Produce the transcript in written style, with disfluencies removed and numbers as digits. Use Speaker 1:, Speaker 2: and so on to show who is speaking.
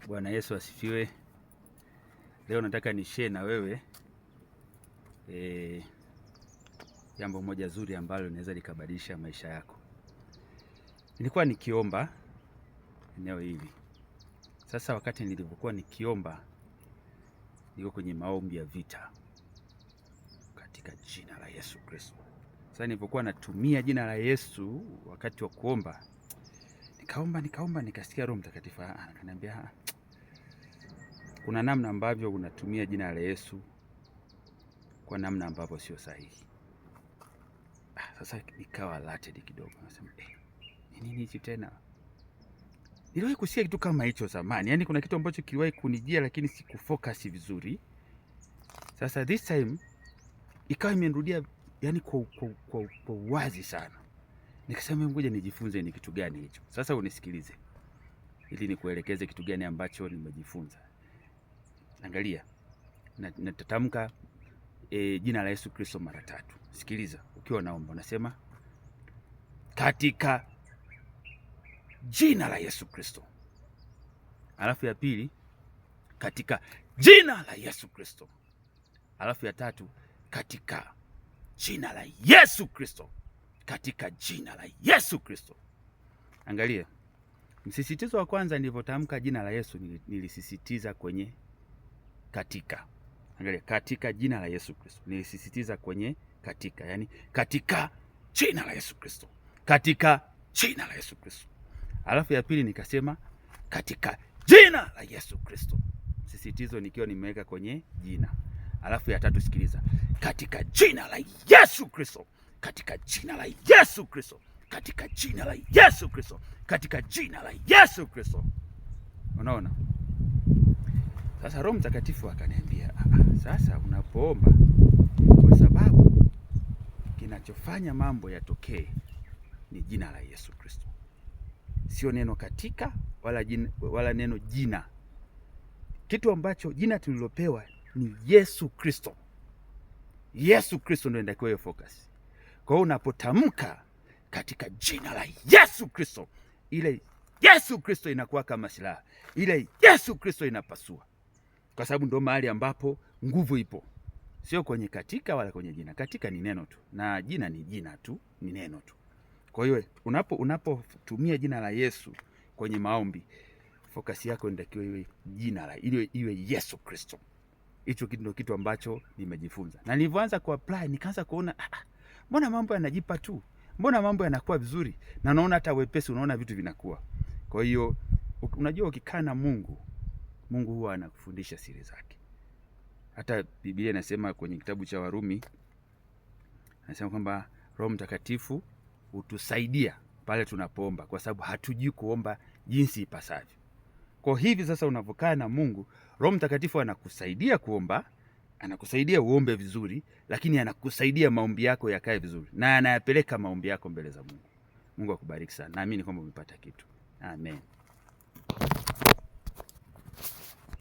Speaker 1: Bwana Yesu asifiwe. Leo nataka ni share na wewe jambo moja zuri ambalo linaweza likabadilisha maisha yako. Nilikuwa nikiomba eneo hili. Sasa wakati nilipokuwa nikiomba, niko kwenye maombi ya vita katika jina la Yesu Kristo. Sasa nilipokuwa natumia jina la Yesu wakati wa kuomba, nikaomba nikasikia Roho Mtakatifu akaniambia kuna namna ambavyo unatumia jina la Yesu kwa namna ambavyo sio sahihi. Sasa nikawa alerted kidogo, nasema nini hichi tena? Niliwahi kusikia kitu kama hicho zamani, yaani kuna kitu ambacho kiliwahi kunijia lakini sikufocus vizuri. Sasa this time ikawa imenirudia, yani kwa wazi sana. Nikasema ngoja nijifunze ni kitu gani hicho. Sasa unisikilize ili nikuelekeze kitu gani ambacho nimejifunza. Angalia, natatamka jina la Yesu Kristo mara 3. Sikiliza, ukiwa naomba unasema katika jina la Yesu Kristo. Alafu ya pili, katika jina la Yesu Kristo. Alafu ya 3, katika jina la Yesu Kristo. Katika jina la Yesu Kristo. Angalia, msisitizo wa kwanza nilipotamka jina la Yesu nilisisitiza kwenye katika. Angalia, katika jina la Yesu Kristo. Nilisisitiza kwenye katika, yani katika jina la Yesu Kristo. Katika jina la Yesu Kristo. Alafu ya pili nikasema katika jina la Yesu Kristo. Msisitizo nikiwa nimeweka kwenye jina. Alafu ya 3, sikiliza, katika jina la Yesu Kristo. Katika jina la Yesu Kristo. Katika jina la Yesu Kristo. Katika jina la Yesu Kristo. Unaona? Sasa Roho Mtakatifu akaniambia, sasa unapoomba, kwa sababu kinachofanya mambo yatokee ni jina la Yesu Kristo. Sio neno katika wala neno jina. Kitu ambacho jina tulilopewa ni Yesu Kristo. Yesu Kristo ndio ndio kwa focus. Kwa hiyo unapotamka katika jina la Yesu Kristo, ile Yesu Kristo inakuwa kama silaha. Ile Yesu Kristo inapasua. Kwa sababu ndio mahali ambapo nguvu ipo. Sio kwenye katika wala kwenye jina. Katika ni neno tu na jina ni jina tu, ni neno tu. Kwa hiyo unapotumia jina la Yesu kwenye maombi, focus yako inatakiwa iwe jina la iwe Yesu Kristo. Hicho ndio kitu ambacho nimejifunza. Na nilipoanza kuapply nikaanza kuona mbona mambo yanajipa tu? Mbona mambo yanakuwa vizuri? Na naona hata wepesi, unaona vitu vinakuwa. Kwa hiyo unajua ukikaa na Mungu huwa anakufundisha siri zake. Hata Biblia inasema kwenye kitabu cha Warumi, anasema kwamba Roho Mtakatifu hutusaidia pale tunapoomba kwa sababu hatujui kuomba jinsi ipasavyo. Kwa hivi sasa unapokaa na Mungu, Roho Mtakatifu anakusaidia kuomba, anakusaidia uombe vizuri, lakini anakusaidia maombi yako yakae vizuri na anayapeleka maombi yako mbele za Mungu. Mungu akubariki sana. Naamini kwamba umepata kitu. Amen.